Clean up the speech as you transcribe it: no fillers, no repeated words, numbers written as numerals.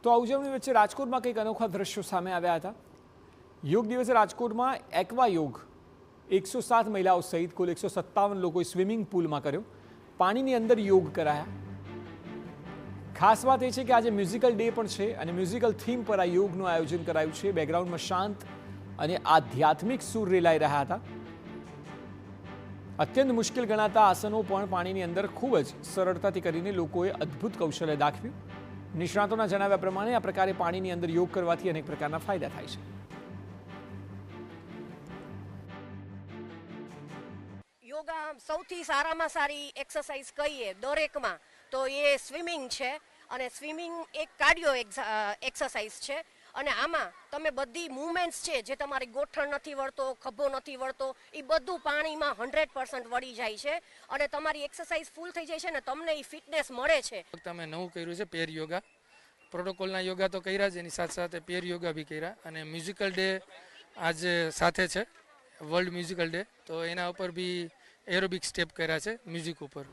તો આ ઉજવણી વચ્ચે રાજકોટમાં કંઈક અનોખા દ્રશ્યો સામે આવ્યા હતા। યોગ દિવસે રાજકોટમાં એક્વા યોગ 107 મહિલાઓ સહિત કુલ 157 લોકોએ સ્વિમિંગ પુલમાં કર્યો। પાણીની અંદર યોગ કરાયા। ખાસ વાત એ છે કે આજે મ્યુઝિકલ ડે પણ છે અને મ્યુઝિકલ થીમ પર આ યોગનું આયોજન કરાયું છે। બેકગ્રાઉન્ડમાં શાંત અને આધ્યાત્મિક સૂર રેલાઈ રહ્યા હતા। અત્યંત મુશ્કેલ ગણાતા આસનો પણ પાણીની અંદર ખૂબ જ સરળતાથી કરીને લોકોએ અદ્ભુત કૌશલ્ય દાખવ્યું। નિષ્ણાતોના જણાવ્યા પ્રમાણે આ પ્રકારે પાણીની અંદર યોગ કરવાથી અનેક પ્રકારના ફાયદા થાય છે। યોગા સૌથી સારામાં સારી એક્સરસાઇઝ કહીએ દરેકમાં તો એ સ્વિમિંગ છે અને સ્વિમિંગ એક કાર્ડિયો એક્સરસાઇઝ છે અને આમાં તમે બધી મૂવમેન્ટ્સ છે જે તમારી ગોઠણ નથી વળતો ખભો નથી વળતો એ બધું પાણીમાં 100% વળી જાય છે અને તમારી એક્સરસાઇઝ ફૂલ થઈ જાય છે ને તમને એ ફિટનેસ મળે છે। તમે નવું કર્યું છે પેર યોગા પ્રોટોકોલના યોગા તો કર્યા જ એની સાથે સાથે પેર યોગા બી કર્યા અને મ્યુઝિકલ ડે આજે સાથે છે વર્લ્ડ મ્યુઝિકલ ડે તો એના ઉપર બી એરોબિક સ્ટેપ કર્યા છે મ્યુઝિક ઉપર।